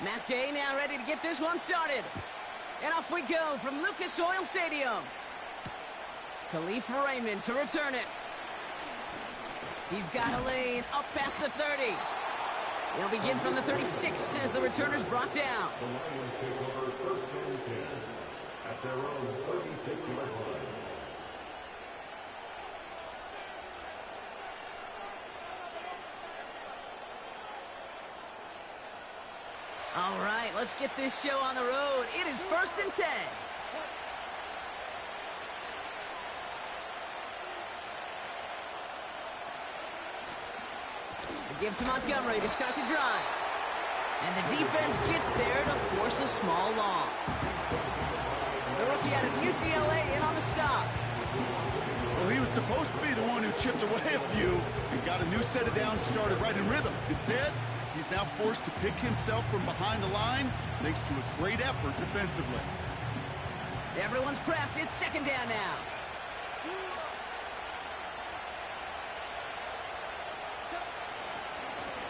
Matt Gay now ready to get this one started. And off we go from Lucas Oil Stadium. Khalif Raymond to return it. He's got a lane up past the 30. He'll begin from the 36 as the returner's brought down. The Lions take over first and 10 at their own 36-yard line. All right, let's get this show on the road. It is first and 10. It gives to Montgomery to start the drive. And the defense gets there to force a small loss. The rookie out of UCLA in on the stop. Well, he was supposed to be the one who chipped away a few and got a new set of downs started right in rhythm. Instead, he's now forced to pick himself from behind the line thanks to a great effort defensively. Everyone's prepped. It's second down now.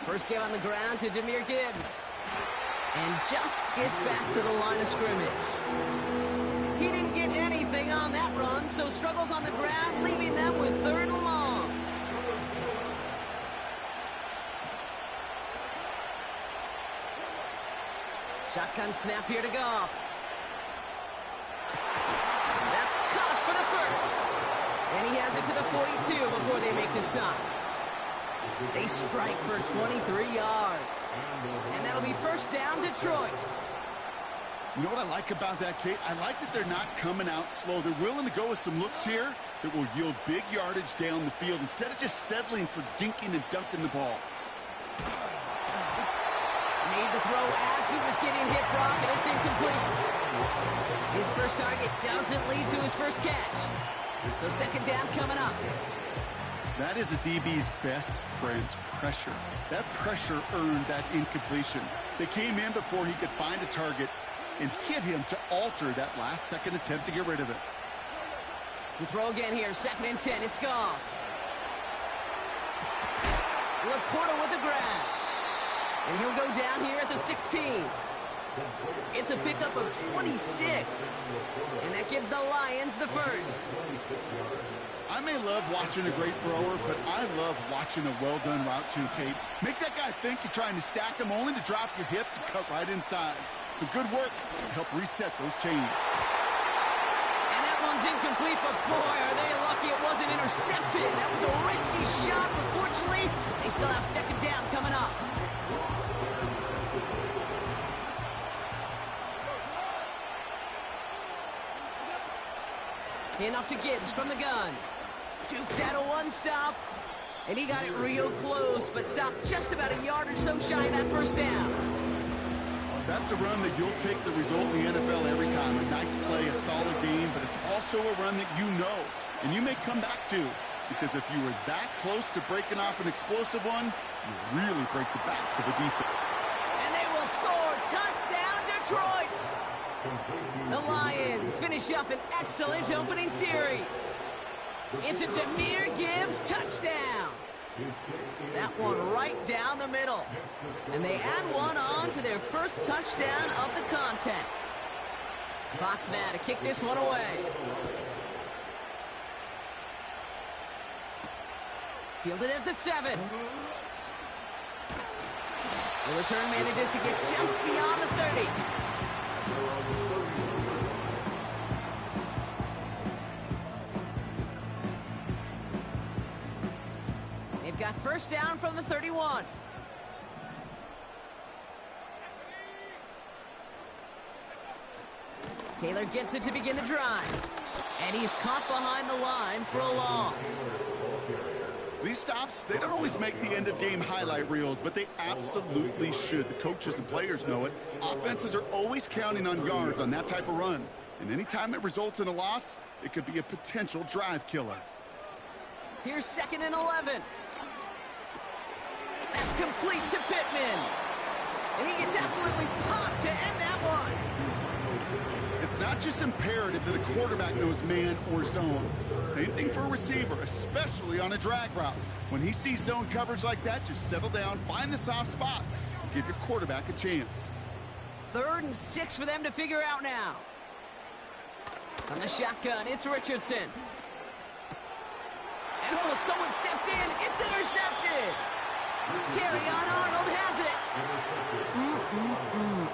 First game on the ground to Jahmyr Gibbs. And just gets back to the line of scrimmage. He didn't get anything on that run, so struggles on the ground, leaving them with third and long. Shotgun snap here to Goff. That's caught for the first. And he has it to the 42 before they make the stop. They strike for 23 yards. And that'll be first down, Detroit. You know what I like about that, Kate? I like that they're not coming out slow. They're willing to go with some looks here that will yield big yardage down the field instead of just settling for dinking and dunking the ball. Made the throw as he was getting hit, Brock, and it's incomplete. His first target doesn't lead to his first catch. So second down coming up. That is a DB's best friend, pressure. That pressure earned that incompletion. They came in before he could find a target and hit him to alter that last-second attempt to get rid of it. To throw again here, second and 10, it's Goff. Laporta with the grab. And he'll go down here at the 16. It's a pickup of 26. And that gives the Lions the first. I may love watching a great thrower, but I love watching a well-done route too, Kate. Make that guy think you're trying to stack him only to drop your hips and cut right inside. Some good work to help reset those chains. And that one's incomplete, but boy, are they lucky it wasn't intercepted. That was a risky shot, but fortunately, they still have second down coming up. Enough to Gibbs from the gun. Dukes out a one-stop. And he got it real close, but stopped just about a yard or so shy of that first down. That's a run that you'll take the result in the NFL every time. A nice play, a solid game, but it's also a run that you know, and you may come back to. Because if you were that close to breaking off an explosive one, you really break the backs of a defense. And they will score. Touchdown, Detroit! The Lions finish up an excellent opening series. It's a Jahmyr Gibbs touchdown. That one right down the middle. And they add one on to their first touchdown of the contest. Fox now to kick this one away. Fielded at the 7. The return manages to get just beyond the 30. They've got first down from the 31. Taylor gets it to begin the drive. And he's caught behind the line for a loss. These stops, they don't always make the end-of-game highlight reels, but they absolutely should. The coaches and players know it. Offenses are always counting on yards on that type of run. And anytime it results in a loss, it could be a potential drive killer. Here's second and 11. That's complete to Pittman. And he gets absolutely popped to end that one. It's not just imperative that a quarterback knows man or zone. Same thing for a receiver, especially on a drag route. When he sees zone coverage like that, just settle down, find the soft spot, and give your quarterback a chance. 3rd and 6 for them to figure out now. From the shotgun, it's Richardson. And oh, someone stepped in. It's intercepted. Terrion Arnold has it.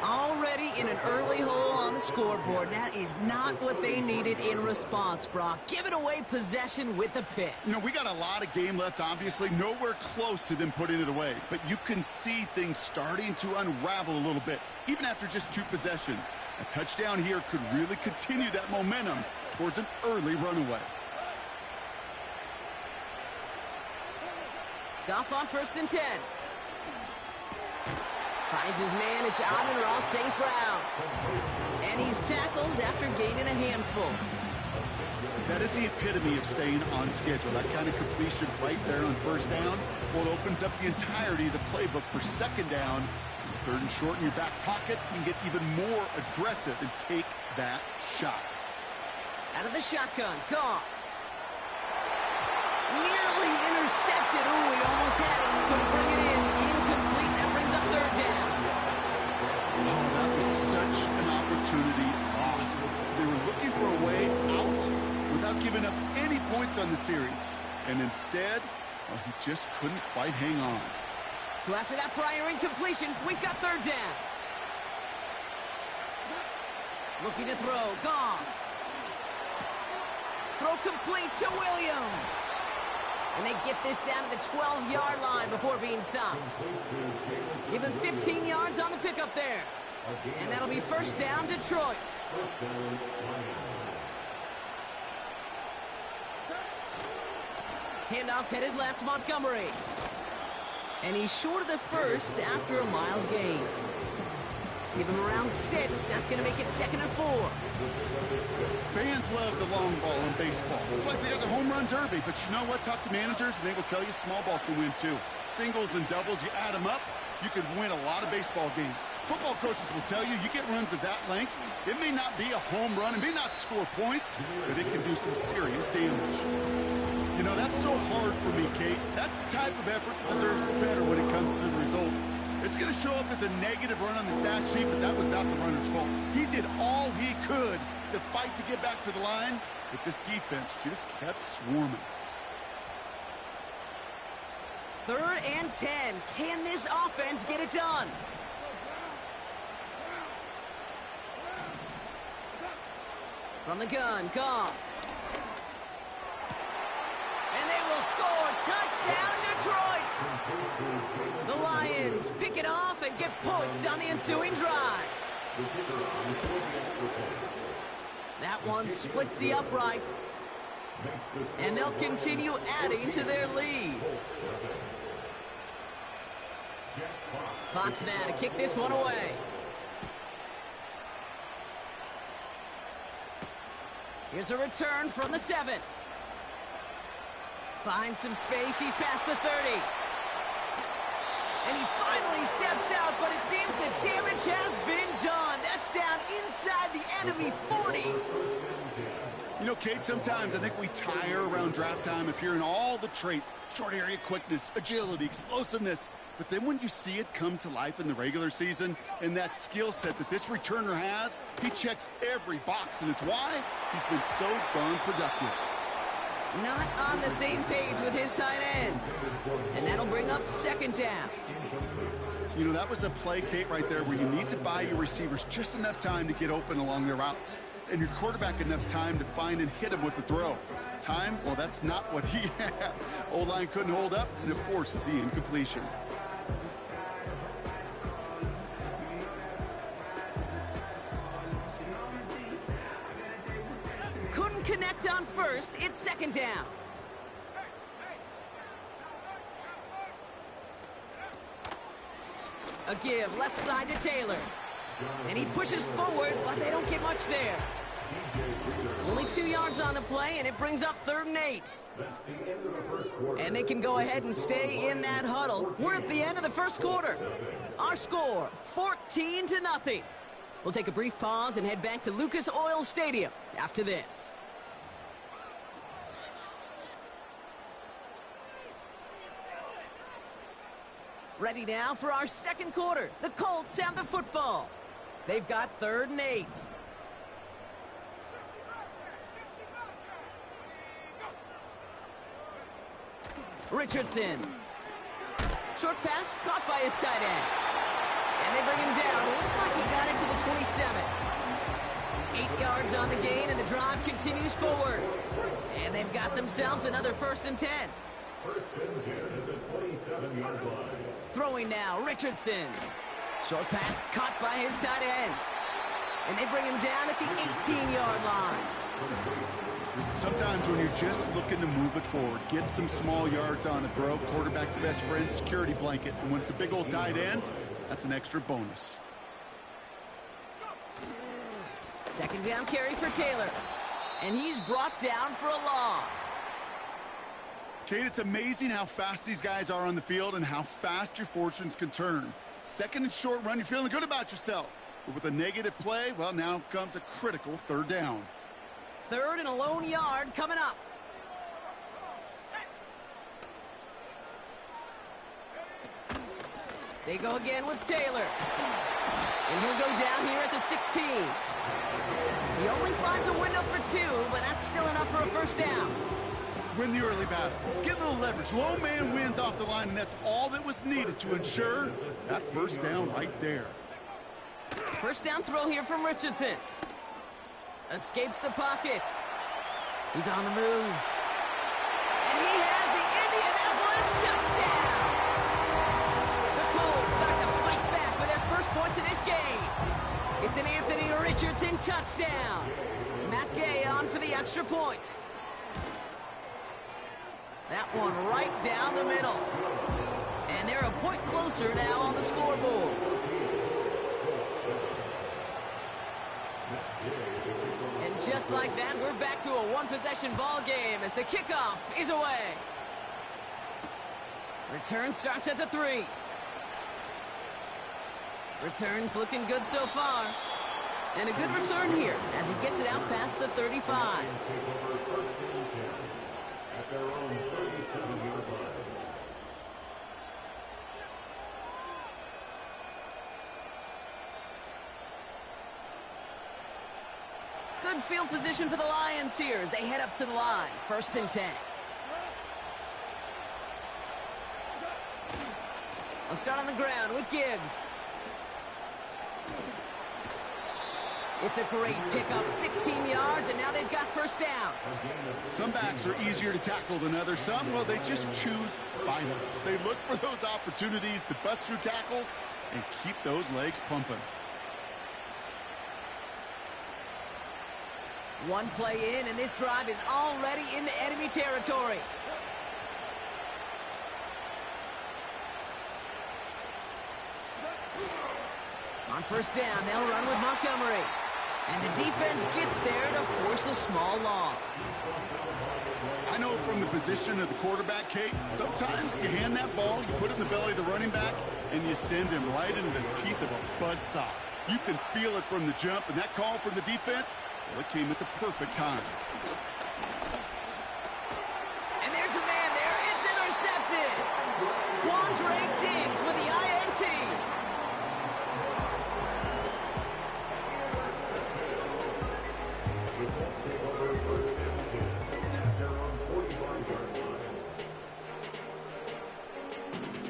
Already in an early hole on the scoreboard. That is not what they needed in response, Brock. Giving away possession with the pick. You know, we got a lot of game left, obviously. Nowhere close to them putting it away. But you can see things starting to unravel a little bit, even after just 2 possessions. A touchdown here could really continue that momentum towards an early runaway. Goff on 1st and 10. Finds his man. It's Amon-Ra St. Brown. And he's tackled after gaining a handful. That is the epitome of staying on schedule. That kind of completion right there on 1st down. Well, it opens up the entirety of the playbook for 2nd down. 3rd and short in your back pocket. You can get even more aggressive and take that shot. Out of the shotgun, Goff. Nearly intercepted. Ooh, he almost had it. Couldn't bring it in. Incomplete. That brings up 3rd down. Oh, that was such an opportunity lost. They were looking for a way out without giving up any points on the series. And instead, well, he just couldn't quite hang on. So after that prior incompletion, we've got 3rd down. Looking to throw. Goff. Throw complete to Williams. And they get this down to the 12-yard line before being stopped. Give him 15 yards on the pickup there. And that'll be 1st down, Detroit. Handoff headed left, Montgomery. And he's short of the 1st after a mild gain. Give him around 6. That's going to make it 2nd and 4. Fans love the long ball in baseball. It's like they got the home run derby. But you know what? Talk to managers, and they will tell you small ball can win too. Singles and doubles, you add them up, you can win a lot of baseball games. Football coaches will tell you, you get runs of that length, it may not be a home run, it may not score points, but it can do some serious damage. You know, that's so hard for me, Kate. That's the type of effort that deserves better when it comes to the results. It's going to show up as a negative run on the stat sheet, but that was not the runner's fault. He did all he could to fight to get back to the line, but this defense just kept swarming. 3rd and 10. Can this offense get it done? From the gun, Goff. And they will score. Touchdown, Detroit. The Lions pick it off and get points on the ensuing drive. That one splits the uprights. And they'll continue adding to their lead. Fox now to kick this one away. Here's a return from the 7. Finds some space. He's past the 30. And he finally steps out, but it seems the damage has been done. That's down inside the enemy 40. You know, Kate, sometimes I think we tire around draft time of hearing all the traits, short area quickness, agility, explosiveness. But then when you see it come to life in the regular season and that skill set that this returner has, he checks every box, and it's why he's been so darn productive. Not on the same page with his tight end. And that'll bring up 2nd down. You know, that was a play, Kate, right there where you need to buy your receivers just enough time to get open along their routes. And your quarterback enough time to find and hit him with the throw. Time? Well, that's not what he had. O-line couldn't hold up, and it forces the incompletion. Couldn't connect on 1st. It's 2nd down. A give left side to Taylor. And he pushes forward, but they don't get much there. Only 2 yards on the play, and it brings up 3rd and 8. And they can go ahead and stay in that huddle. We're at the end of the 1st quarter. Our score, 14-0. We'll take a brief pause and head back to Lucas Oil Stadium after this. Ready now for our 2nd quarter. The Colts have the football. They've got 3rd and 8. Richardson. Short pass caught by his tight end. And they bring him down. It looks like he got it to the 27. 8 yards on the gain, and the drive continues forward. And they've got themselves another 1st and 10. First and 10 at the 27-yard line. Throwing now, Richardson. Short pass caught by his tight end. And they bring him down at the 18-yard line. Sometimes when you're just looking to move it forward, get some small yards on a throw, quarterback's best friend, security blanket. And when it's a big old tight end, that's an extra bonus. 2nd down carry for Taylor. And he's brought down for a loss. Kate, it's amazing how fast these guys are on the field and how fast your fortunes can turn. 2nd and short run, you're feeling good about yourself. But with a negative play, well, now comes a critical 3rd down. 3rd and a lone yard coming up. They go again with Taylor. And he'll go down here at the 16. He only finds a window for 2, but that's still enough for a 1st down. Win the early battle. Get a little leverage. Low man wins off the line, and that's all that was needed to ensure that 1st down right there. 1st down throw here from Richardson. Escapes the pocket. He's on the move. And he has the Indianapolis touchdown. The Colts start to fight back for their 1st points of this game. It's an Anthony Richardson touchdown. Matt Gay on for the extra point. That one right down the middle. And they're a point closer now on the scoreboard. And just like that, we're back to a 1-possession ball game as the kickoff is away. Return starts at the 3. Return's looking good so far. And a good return here as he gets it out past the 35. At their own 37-yard line. Good field position for the Lions here as they head up to the line. 1st and 10. They'll start on the ground with Gibbs. It's a great pickup, 16 yards, and now they've got 1st down. Some backs are easier to tackle than others. Some, well, they just choose violence. They look for those opportunities to bust through tackles and keep those legs pumping. One play in, and this drive is already into enemy territory. On 1st down, they'll run with Montgomery. And the defense gets there to force a small loss. I know from the position of the quarterback, Kate, sometimes you hand that ball, you put it in the belly of the running back, and you send him right into the teeth of a buzzsaw. You can feel it from the jump, and that call from the defense, well, it came at the perfect time. And there's a man there. It's intercepted. Quandre Diggs with the INT.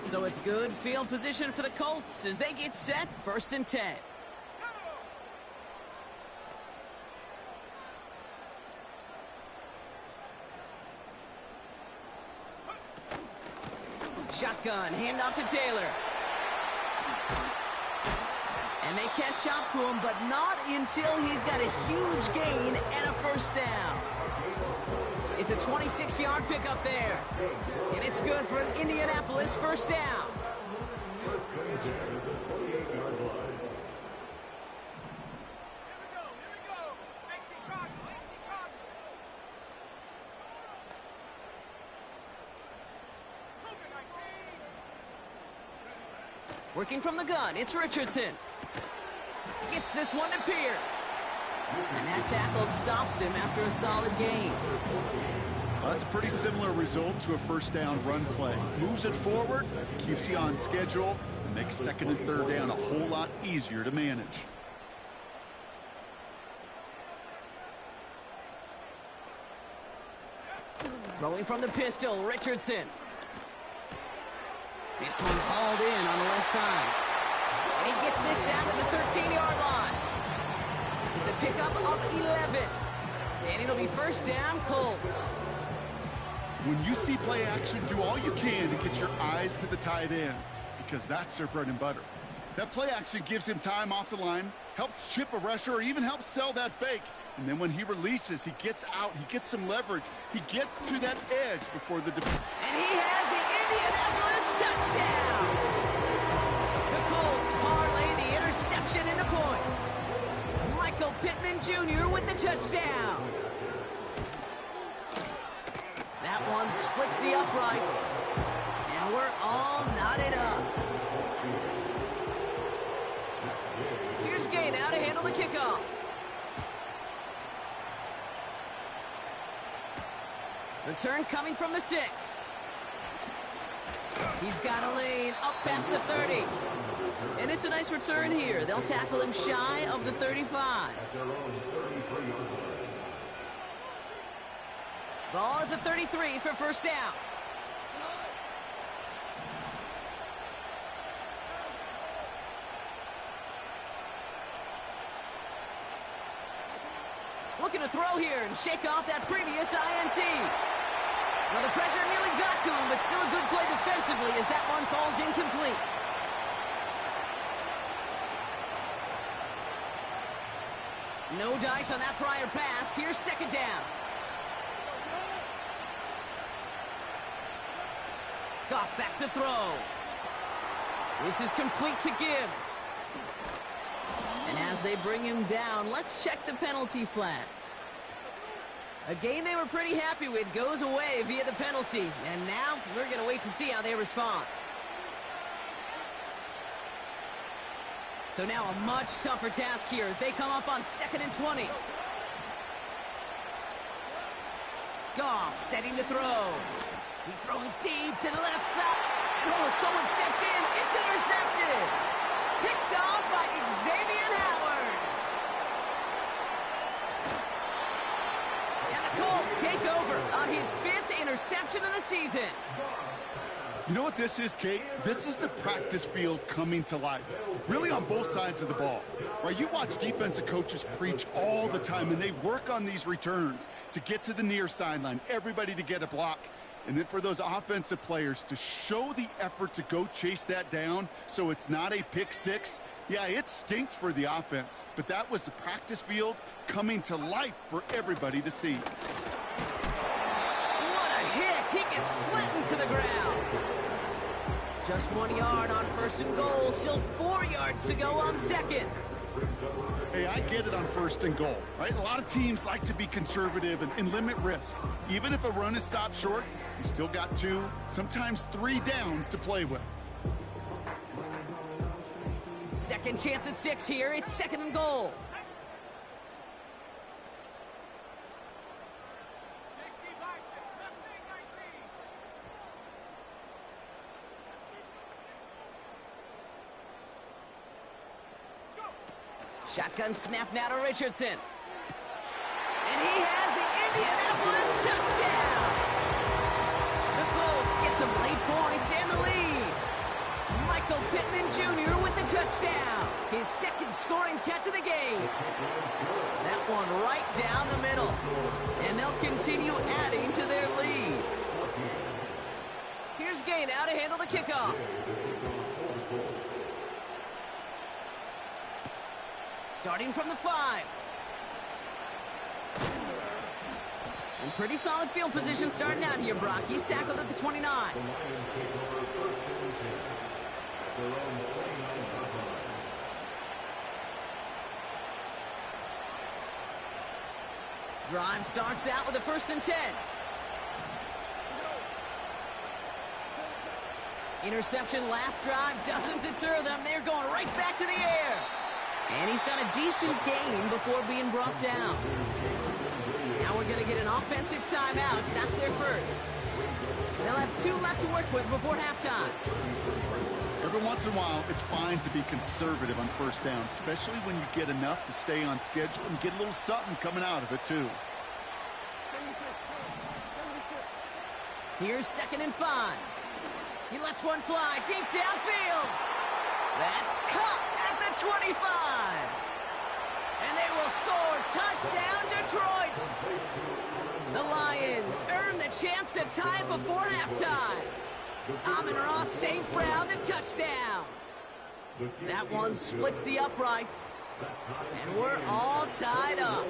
So it's good field position for the Colts as they get set 1st and 10. Shotgun, handoff to Taylor. And they catch up to him, but not until he's got a huge gain and a 1st down. It's a 26-yard pickup there. And it's good for an Indianapolis 1st down. Working from the gun, it's Richardson. Gets this one to Pierce. And that tackle stops him after a solid gain. Well, that's a pretty similar result to a 1st down run play. Moves it forward, keeps you on schedule, and makes 2nd and 3rd down a whole lot easier to manage. Throwing from the pistol, Richardson. This one's hauled in on the left side. And he gets this down to the 13-yard line. It's a pickup of 11. And it'll be first down, Colts. When you see play action, do all you can to get your eyes to the tight end, because that's their bread and butter. That play action gives him time off the line, helps chip a rusher, or even helps sell that fake. And then when he releases, he gets out, he gets some leverage, he gets to that edge before the defense. And he has the Indianapolis touchdown. The Colts parlay the interception into points. Michael Pittman Jr. with the touchdown. That one splits the uprights. And we're all knotted up. Here's Gay now to handle the kickoff. Return coming from the 6. He's got a lane up past the 30. And it's a nice return here. They'll tackle him shy of the 35. Ball at the 33 for first down. Looking to throw here and shake off that previous INT. Well, the pressure nearly got to him, but still a good play defensively as that one falls incomplete. No dice on that prior pass. Here's second down. Goff back to throw. This is complete to Gibbs. And as they bring him down, let's check the penalty flag. A game they were pretty happy with goes away via the penalty. And now we're going to wait to see how they respond. So now a much tougher task here as they come up on 2nd and 20. Goff setting to throw. He's throwing deep to the left side. And oh, someone stepped in. It's intercepted. Picked off by Xavier Howard. And the Colts take over on his 5th interception of the season. You know what this is, Kate? This is the practice field coming to life. Really on both sides of the ball. Right? You watch defensive coaches preach all the time, and they work on these returns to get to the near sideline, everybody to get a block. And then for those offensive players to show the effort to go chase that down so it's not a pick six. Yeah, it stinks for the offense, but that was the practice field coming to life for everybody to see. What a hit! He gets flattened to the ground. Just 1 yard on 1st and goal. Still 4 yards to go on 2nd. Hey, I get it on 1st and goal, right? A lot of teams like to be conservative and limit risk. Even if a run is stopped short, you still got 2, sometimes 3 downs to play with. Second chance at 6 here. It's 2nd and goal. Shotgun snap now to Richardson. And he has the Indianapolis touchdown. The Colts get some late points and the lead. Michael Pittman Jr. with the touchdown. His 2nd scoring catch of the game. That one right down the middle. And they'll continue adding to their lead. Here's Gay now to handle the kickoff. Starting from the 5. And pretty solid field position starting out here, Brock. He's tackled at the 29. Drive starts out with a 1st and 10. Interception last drive doesn't deter them. They're going right back to the air. And he's got a decent gain before being brought down. Now we're going to get an offensive timeout. That's their first. They'll have 2 left to work with before halftime. Every once in a while, it's fine to be conservative on 1st down, especially when you get enough to stay on schedule and get a little something coming out of it, too. Here's 2nd and 5. He lets one fly deep downfield. That's caught at the 25. And they will score. Touchdown, Detroit. The Lions earn the chance to tie it before halftime. Amon-Ra St. Brown, the touchdown. That one splits the uprights. And we're all tied up.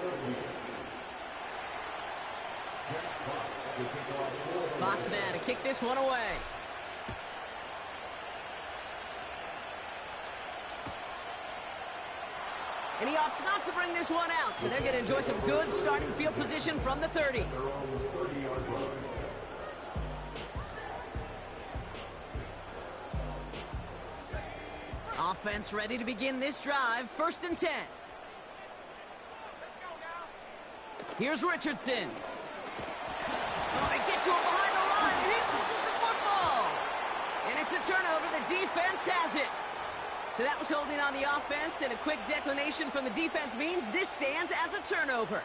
Fox now to kick this one away. And he opts not to bring this one out, so they're going to enjoy some good starting field position from the 30. Offense ready to begin this drive. 1st and 10. Here's Richardson. Oh, they get to him behind the line, and he loses the football. And it's a turnover. The defense has it. So that was holding on the offense, and a quick declination from the defense means this stands as a turnover.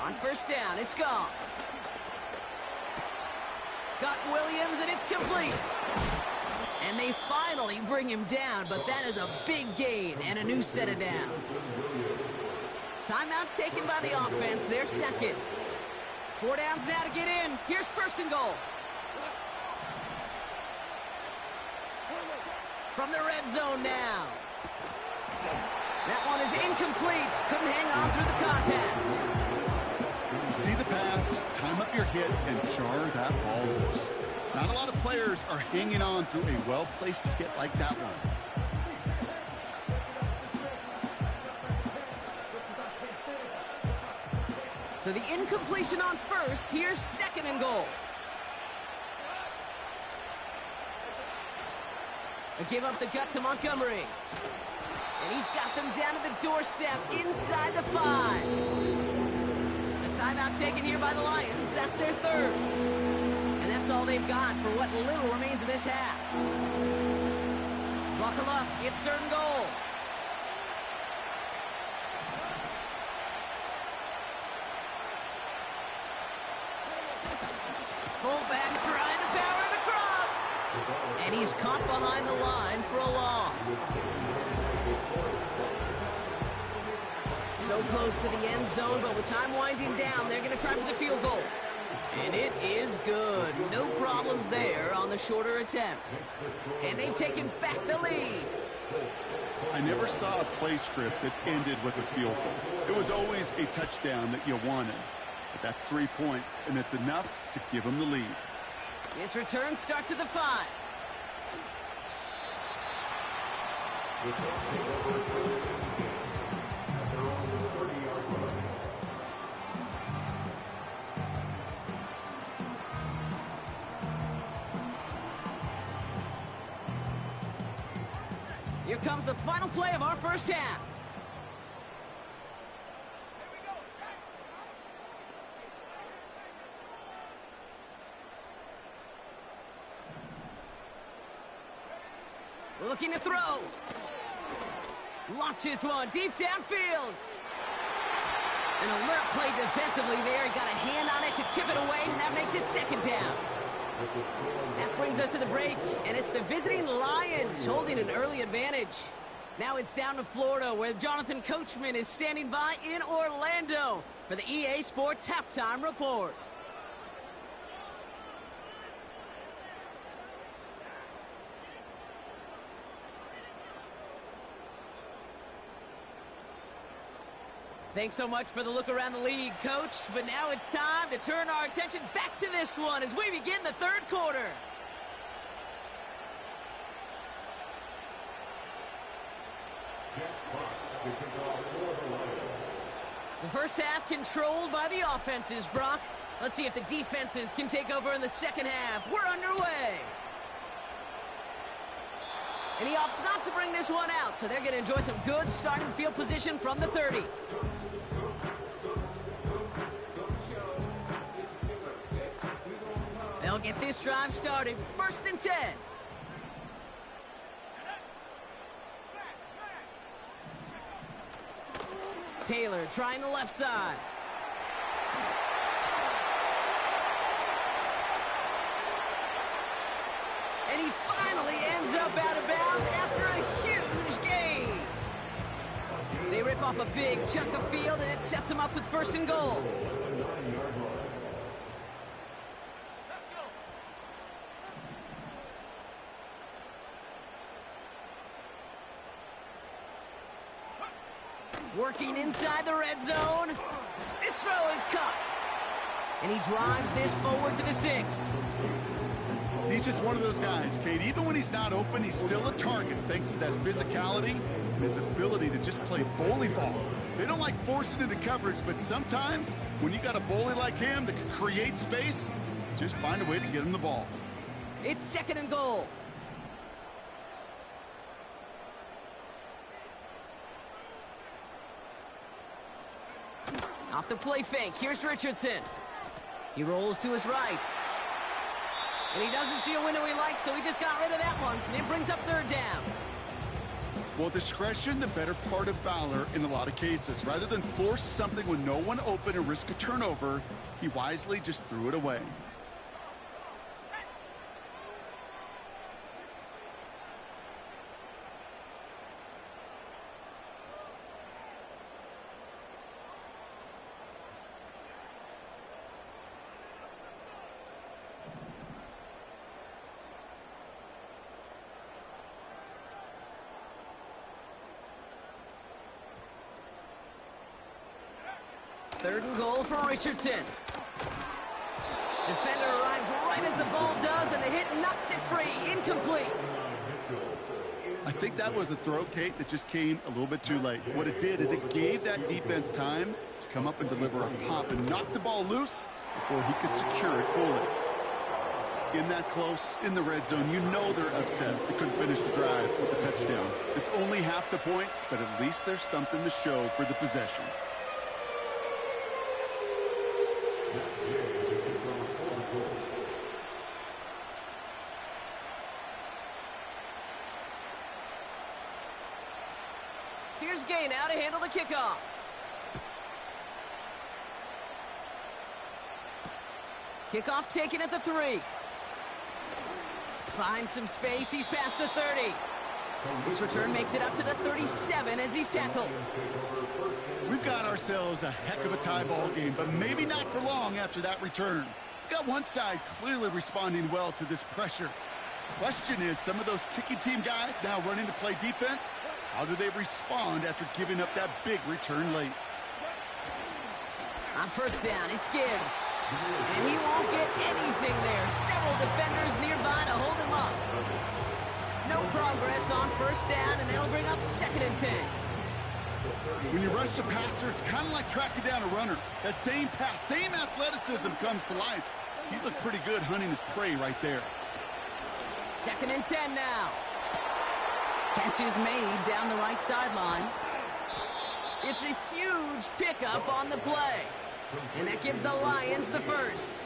On 1st down, it's gone. Got Williams, and it's complete. And they finally bring him down, but that is a big gain and a new set of downs. Timeout taken by the offense. They're 2nd. 4 downs now to get in. Here's 1st and goal. From the red zone now. That one is incomplete. Couldn't hang on through the contact. See the pass, time up your hit, and jar that ball loose. Not a lot of players are hanging on through a well-placed hit like that one. So the incompletion on 1st. Here's 2nd and goal. They give up the gut to Montgomery. And he's got them down to the doorstep inside the 5. A timeout taken here by the Lions. That's their 3rd. And that's all they've got for what little remains of this half. Buckle up. It's 3rd and goal. Fullback trying to power it across. And he's caught behind the line for a loss. So close to the end zone, but with time winding down, they're going to try for the field goal. And it is good. No problems there on the shorter attempt. And they've taken back the lead. I never saw a play script that ended with a field goal. It was always a touchdown that you wanted. But that's 3 points, and it's enough to give them the lead. This return starts at the 5. Here comes the final play of our 1st half. Looking to throw. Launches one deep downfield. An alert play defensively there. He got a hand on it to tip it away, and that makes it 2nd down. That brings us to the break, and it's the visiting Lions holding an early advantage. Now it's down to Florida, where Jonathan Coachman is standing by in Orlando for the EA Sports Halftime Report. Thanks so much for the look around the league, Coach. But now it's time to turn our attention back to this one as we begin the 3rd quarter. The 1st half controlled by the offenses, Brock. Let's see if the defenses can take over in the 2nd half. We're underway. And he opts not to bring this one out, so they're going to enjoy some good starting field position from the 30. They'll get this drive started. 1st and 10. Taylor trying the left side. And he finally ends up out of bounds after a huge gain. They rip off a big chunk of field, and it sets them up with 1st and goal. Working inside the red zone. This throw is caught. And he drives this forward to the 6. He's just one of those guys, Kate. Even when he's not open, he's still a target thanks to that physicality and his ability to just play bully ball. They don't like forcing into coverage, but sometimes when you got a bully like him that can create space, just find a way to get him the ball. It's 2nd and goal. Off the play fake, here's Richardson. He rolls to his right. And he doesn't see a window he likes, so he just got rid of that one. And it brings up 3rd down. Well, discretion, the better part of valor in a lot of cases. Rather than force something with no one open and risk a turnover, he wisely just threw it away. Third and goal for Richardson. Defender arrives right as the ball does, and the hit knocks it free. Incomplete. I think that was a throw, Kate, that just came a little bit too late. What it did is it gave that defense time to come up and deliver a pop and knock the ball loose before he could secure it fully. In that close, in the red zone, you know they're upset they couldn't finish the drive with a touchdown. It's only half the points, but at least there's something to show for the possession. Here's Gay now to handle the kickoff. Kickoff taken at the 3. Finds some space. He's past the 30. This return makes it up to the 37 as he's tackled. We've got ourselves a heck of a tie ball game, but maybe not for long after that return. We've got one side clearly responding well to this pressure. Question is, some of those kicking team guys now running to play defense, how do they respond after giving up that big return late? On 1st down, it's Gibbs. And he won't get anything there. Several defenders nearby to hold him up. No progress on 1st down, and that'll bring up 2nd and 10. When you rush the passer, it's kind of like tracking down a runner. That same pass, same athleticism comes to life. He looked pretty good hunting his prey right there. 2nd and 10 now. Catch is made down the right sideline. It's a huge pickup on the play. And that gives the Lions the 1st.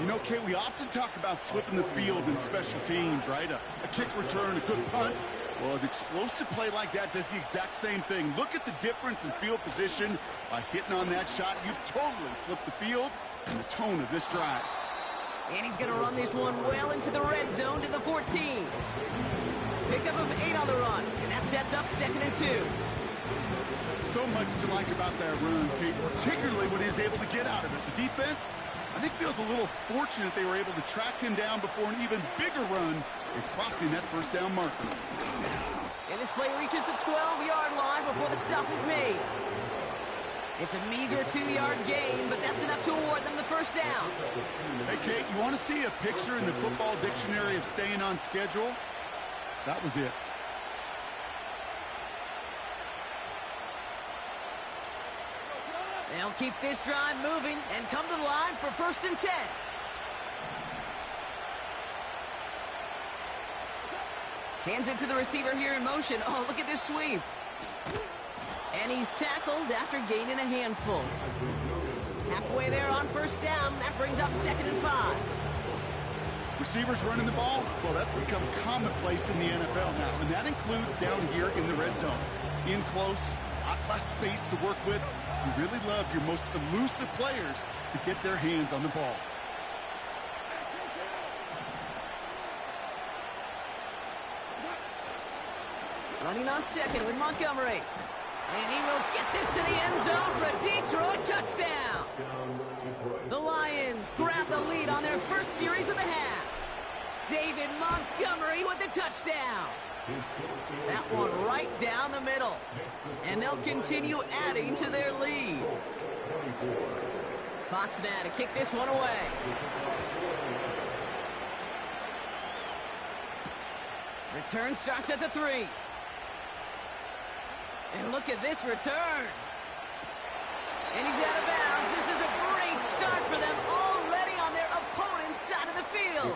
You know, Kate, we often talk about flipping the field in special teams, right? A kick return, a good punt. Well, an explosive play like that does the exact same thing. Look at the difference in field position. By hitting on that shot, you've totally flipped the field and the tone of this drive. And he's going to run this one well into the red zone to the 14. Pickup of 8 on the run, and that sets up 2nd and 2. So much to like about that run, Kate, particularly when he was able to get out of it. The defense, I think, feels a little fortunate they were able to track him down before an even bigger run in crossing that 1st down marker. And this play reaches the 12-yard line before the stop is made. It's a meager 2-yard gain, but that's enough to award them the 1st down. Hey, Kate, you want to see a picture in the football dictionary of staying on schedule? That was it. They'll keep this drive moving and come to the line for 1st and 10. Hands it to the receiver here in motion. Oh, look at this sweep. And he's tackled after gaining a handful. Halfway there on 1st down. That brings up 2nd and 5. Receivers running the ball, well, that's become commonplace in the NFL now, and that includes down here in the red zone. In close, less space to work with, you really love your most elusive players to get their hands on the ball. Running on second with Montgomery. And he will get this to the end zone for a Detroit touchdown. The Lions grab the lead on their first series of the half. David Montgomery with the touchdown. That one right down the middle. And they'll continue adding to their lead. Fox now to kick this one away. Return starts at the 3. And look at this return. And he's out of bounds. This is a great start for them already on their opponent's side of the field.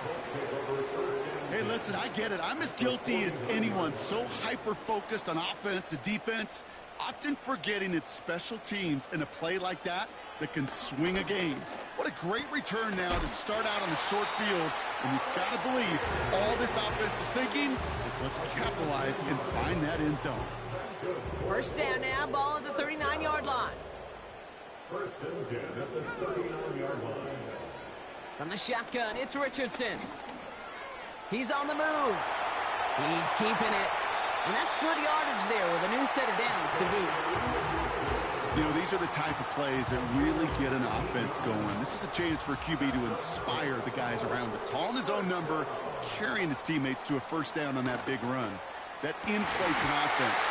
Hey, listen, I get it. I'm as guilty as anyone. So hyper-focused on offense and defense, often forgetting it's special teams in a play like that can swing a game. What a great return now to start out on the short field. And you've got to believe all this offense is thinking is let's capitalize and find that end zone. First down now, ball at the 39-yard line. First and 10 at the 39-yard line. From the shotgun, it's Richardson. He's on the move. He's keeping it. And that's good yardage there with a new set of downs to boot. You know, these are the type of plays that really get an offense going. This is a chance for a QB to inspire the guys around him. Calling his own number, carrying his teammates to a first down on that big run. That inflates an offense,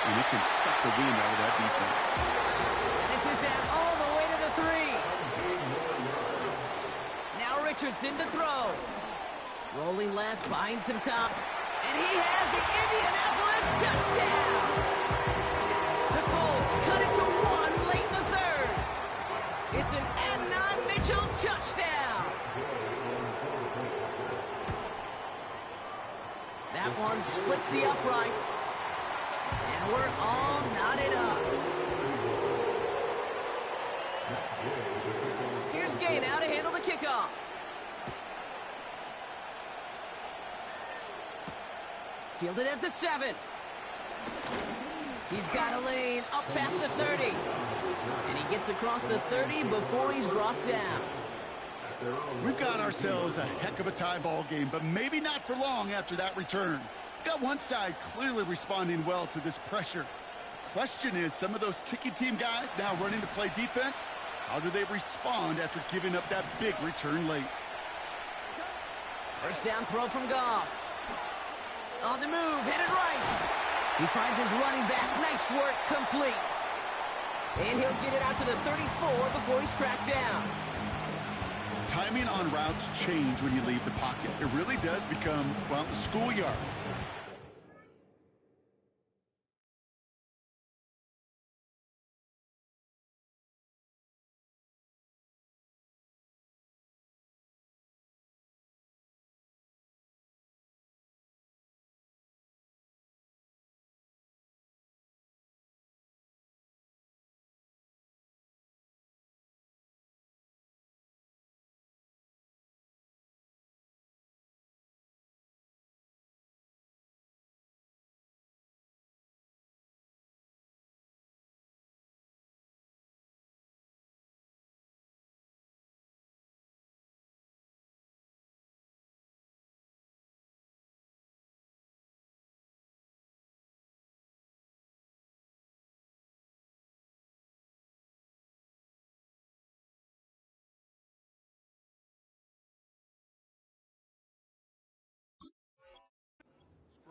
and it can suck the wind out of that defense. And this is down all the way to the 3. Now Richardson to throw. Rolling left, behind some top. And he has the Indianapolis touchdown. The Colts cut it to 1 late in the 3rd. It's an Adnan Mitchell touchdown. That one splits the uprights. And we're all knotted up. Here's Gay now to handle the kickoff. Fielded at the 7. He's got a lane up past the 30. And he gets across the 30 before he's brought down. We've got ourselves a heck of a tie ball game, but maybe not for long after that return. We've got one side clearly responding well to this pressure. The question is, some of those kicking team guys now running to play defense, how do they respond after giving up that big return late? First down throw from Goff. On the move, headed right. He finds his running back. Nice work, complete. And he'll get it out to the 34 before he's tracked down. Timing on routes change when you leave the pocket. It really does become, well, the schoolyard.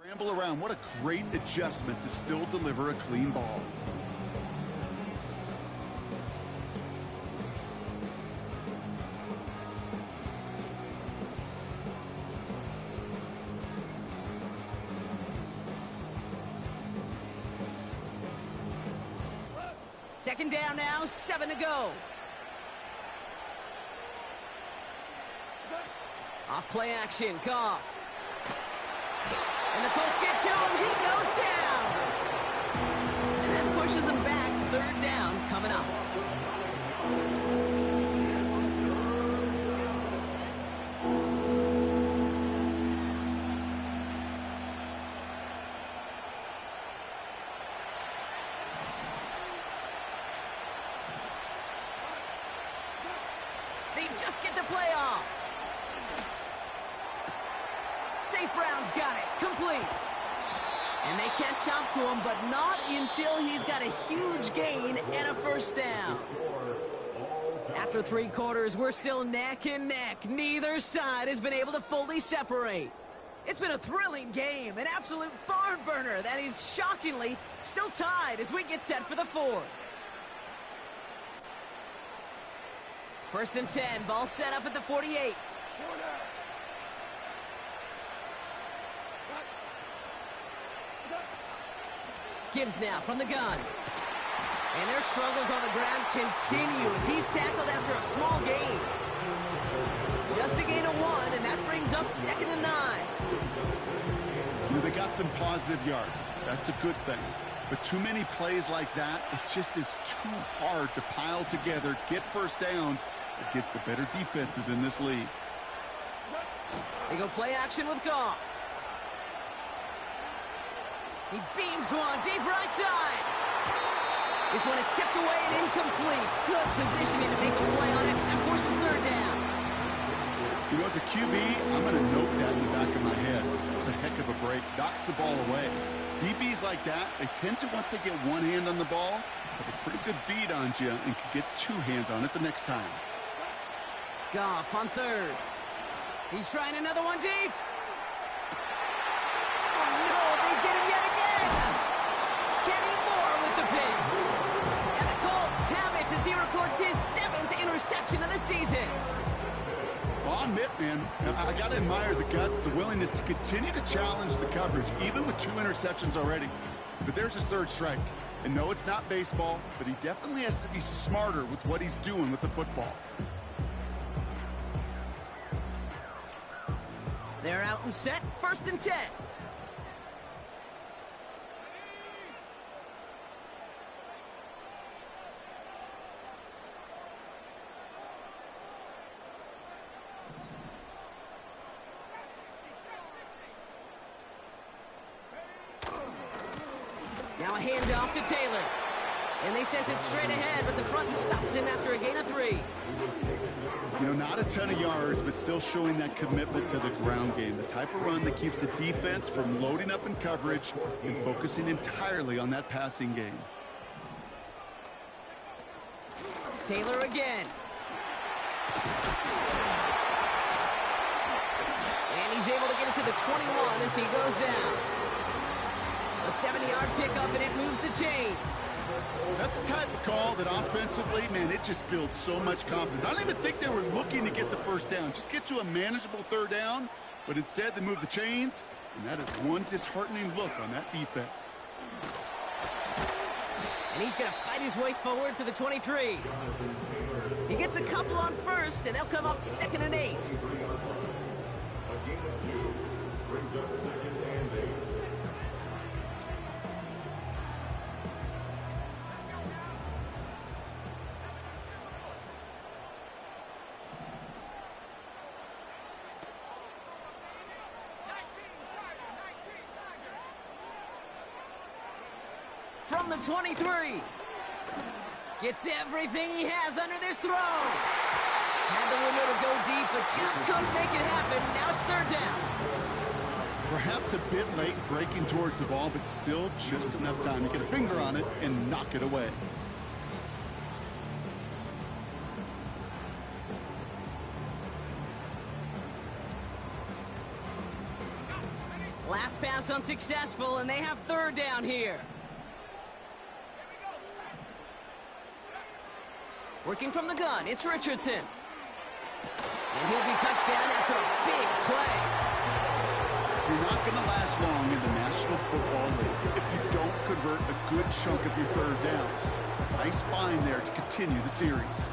Scramble around. What a great adjustment to still deliver a clean ball. Second down now, 7 to go. Off play action, Goff. And the Colts get to him. He goes down. And that pushes him back. Third down coming up. They just get the play off. St. Brown's got it. Complete. And they catch up to him, but not until he's got a huge gain and a first down. After 3 quarters, we're still neck and neck. Neither side has been able to fully separate. It's been a thrilling game, an absolute barn burner that is shockingly still tied as we get set for the 4th. First and 10, ball set up at the 48. Gibbs now from the gun. And their struggles on the ground continue as he's tackled after a small gain. Just a gain of 1, and that brings up 2nd and 9. They got some positive yards. That's a good thing. But too many plays like that, it just is too hard to pile together, get first downs against the better defenses in this league. They go play action with Goff. He beams one deep right side. This one is tipped away and incomplete. Good positioning to make a play on it. That forces 3rd down. You know, as a QB, I'm going to note that in the back of my head. It was a heck of a break. Knocks the ball away. DBs like that, they tend to, once they get one hand on the ball, have a pretty good beat on you and can get 2 hands on it the next time. Goff on 3rd. He's trying another one deep. Oh, no, they get him yet again. Kenny Moore with the pin. And the Colts have it as he records his 7th interception of the season. Well, I'll admit, man, I got to admire the guts, the willingness to continue to challenge the coverage, even with 2 interceptions already. But there's his 3rd strike. And no, it's not baseball, but he definitely has to be smarter with what he's doing with the football. They're out and set. First and 10. Now a handoff to Taylor. And they sent it straight ahead, but the front stops him after a gain of 3. You know, not a ton of yards, but still showing that commitment to the ground game. The type of run that keeps the defense from loading up in coverage and focusing entirely on that passing game. Taylor again. And he's able to get it to the 21 as he goes down. A 70-yard pickup, and it moves the chains. That's the type of call that offensively, man, it just builds so much confidence. I don't even think they were looking to get the first down. Just get to a manageable 3rd down, but instead they move the chains, and that is one disheartening look on that defense. And he's going to fight his way forward to the 23. He gets a couple on 1st, and they'll come up 2nd and 8. A gain of 2 brings up 2nd and 8. From the 23. Gets everything he has under this throw. Had the window to go deep, but just couldn't make it happen. Now it's 3rd down. Perhaps a bit late breaking towards the ball, but still just enough time to get a finger on it and knock it away. Last pass unsuccessful, and they have 3rd down here. Working from the gun, it's Richardson. And he'll be touchdown after a big play. You're not going to last long in the National Football League if you don't convert a good chunk of your 3rd downs. Nice find there to continue the series.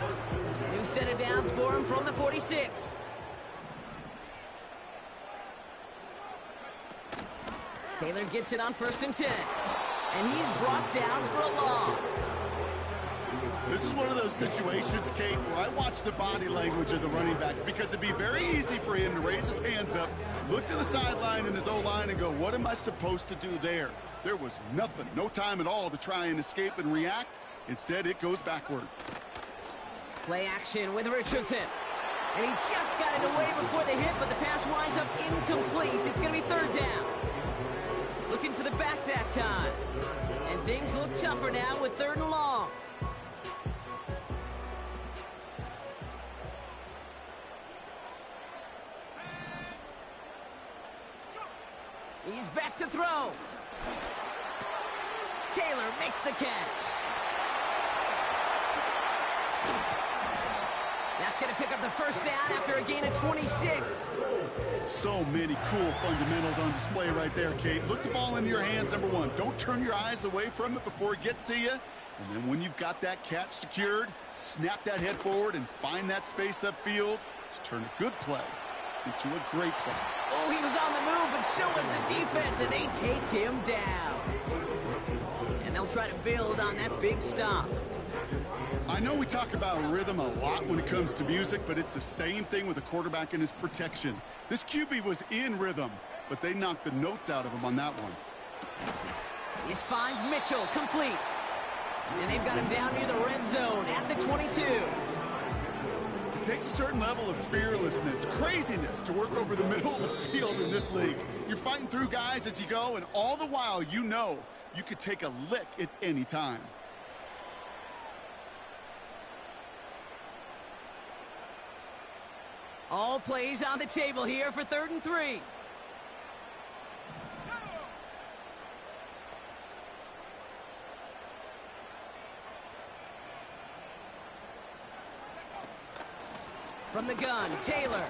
New set of downs for him from the 46. Taylor gets it on 1st and 10. And he's brought down for a loss. This is one of those situations, Kate, where I watch the body language of the running back because it'd be very easy for him to raise his hands up, look to the sideline in his O-line and go, what am I supposed to do there? There was nothing, no time at all to try and escape and react. Instead, it goes backwards. Play action with Richardson. And he just got it away before the hit, but the pass winds up incomplete. It's going to be third down. Looking for the back that time. And things look tougher now with third and long. He's back to throw. Taylor makes the catch. That's going to pick up the first down after a gain of 26. So many cool fundamentals on display right there, Kate. Look the ball into your hands, number one. Don't turn your eyes away from it before it gets to you. And then when you've got that catch secured, snap that head forward and find that space upfield to turn a good play into a great play. Oh, he was on the move, but so was the defense, and they take him down. And they'll try to build on that big stop. I know we talk about rhythm a lot when it comes to music, but it's the same thing with a quarterback and his protection. This QB was in rhythm, but they knocked the notes out of him on that one. This finds Mitchell complete. And they've got him down near the red zone at the 22. It takes a certain level of fearlessness, craziness to work over the middle of the field in this league. You're fighting through guys as you go, and all the while you know you could take a lick at any time. All plays on the table here for 3rd and 3. From the gun, Taylor.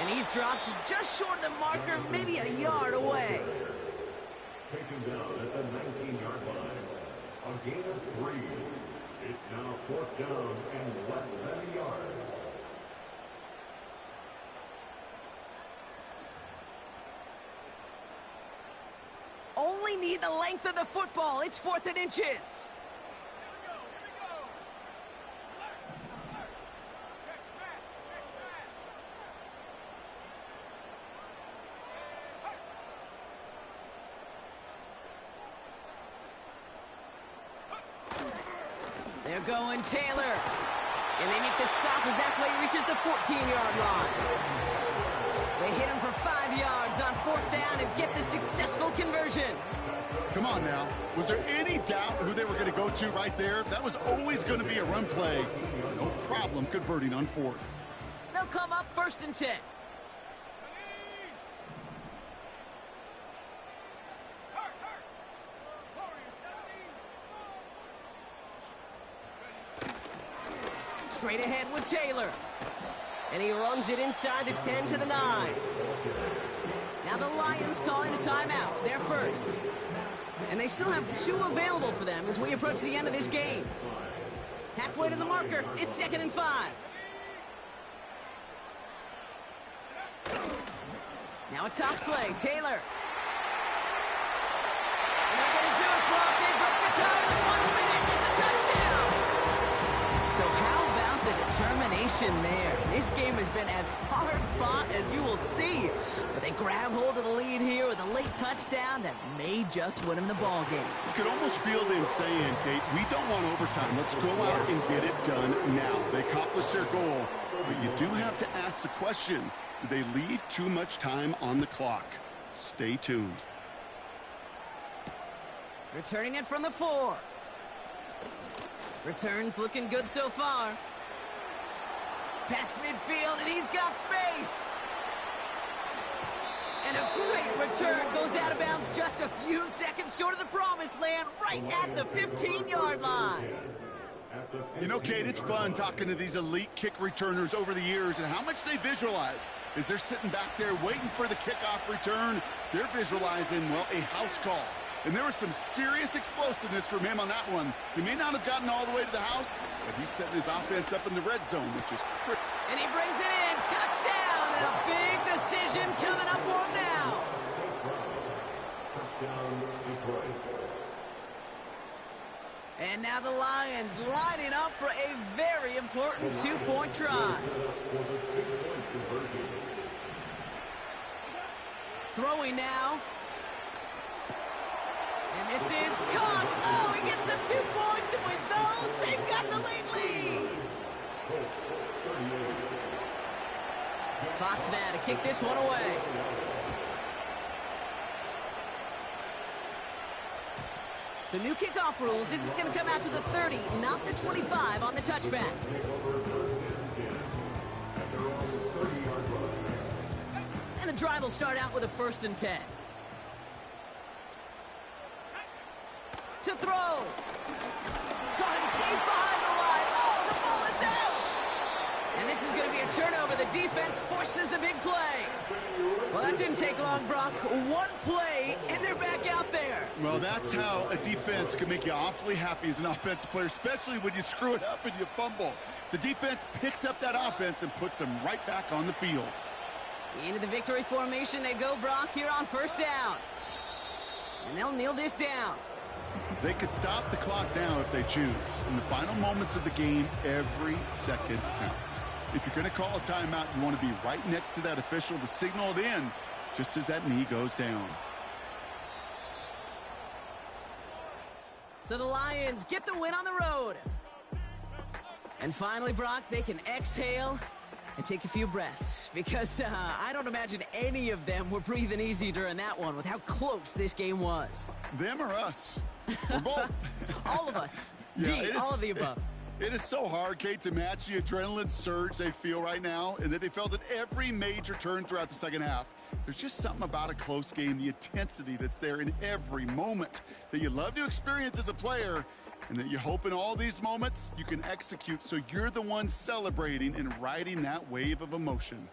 And he's dropped just short of the marker, maybe a yard away. Taken down at the 19-yard line. A gain of 3. It's now 4th down and less than a yard. Only need the length of the football. It's 4th and inches. They're going Taylor. And they make the stop as that play reaches the 14-yard line. They hit him for 5 yards on 4th down and get the successful conversion. Come on now. Was there any doubt who they were going to go to right there? That was always going to be a run play. No problem converting on 4th. They'll come up 1st and 10. Straight ahead with Taylor. And he runs it inside the 10 to the 9. Now the Lions calling a timeout. They're first. And they still have 2 available for them as we approach the end of this game. Halfway to the marker. It's 2nd and 5. Now a toss play. Taylor. And they're going to do it, Brock. They break the tie in 1 minute. It's a touchdown. So how about the determination there? This game has been as hard fought as you will see. But they grab hold of the lead here with a late touchdown that may just win them the ball game. You could almost feel them saying, Kate, we don't want overtime. Let's go out and get it done now. They accomplished their goal. But you do have to ask the question, do they leave too much time on the clock? Stay tuned. Returning it from the 4. Returns looking good so far. Past midfield, and he's got space. And a great return goes out of bounds just a few seconds short of the promised land, right at the 15-yard line. You know, Kate, it's fun talking to these elite kick returners over the years and how much they visualize. As they're sitting back there waiting for the kickoff return, they're visualizing, well, a house call. And there was some serious explosiveness from him on that one. He may not have gotten all the way to the house, but he's setting his offense up in the red zone, which is pretty. And he brings it in. Touchdown! And a big decision coming up for him now. Touchdown, Detroit. And now the Lions lining up for a very important 2-point try. Throwing now. And this is caught. Oh, he gets them 2 points, and with those, they've got the lead. Fox now to kick this one away. So new kickoff rules. This is going to come out to the 30, not the 25 on the touchback. And the drive will start out with a 1st and 10. To throw. Caught him deep behind the line. Oh, the ball is out. And this is going to be a turnover. The defense forces the big play. Well, that didn't take long, Brock. One play, and they're back out there. Well, that's how a defense can make you awfully happy as an offensive player, especially when you screw it up and you fumble. The defense picks up that offense and puts them right back on the field. Into the victory formation they go, Brock, here on 1st down. And they'll kneel this down. They could stop the clock now if they choose. In the final moments of the game, every second counts. If you're going to call a timeout, you want to be right next to that official to signal it in just as that knee goes down. So the Lions get the win on the road. And finally, Brock, they can exhale and take a few breaths, because I don't imagine any of them were breathing easy during that one with how close this game was. Them or us? We're both. All of us. Yeah, all of the above. It is so hard, Kate, to match the adrenaline surge they feel right now, and that they felt at every major turn throughout the second half. There's just something about a close game, the intensity that's there in every moment that you love to experience as a player, and that you hope in all these moments you can execute so you're the one celebrating and riding that wave of emotion.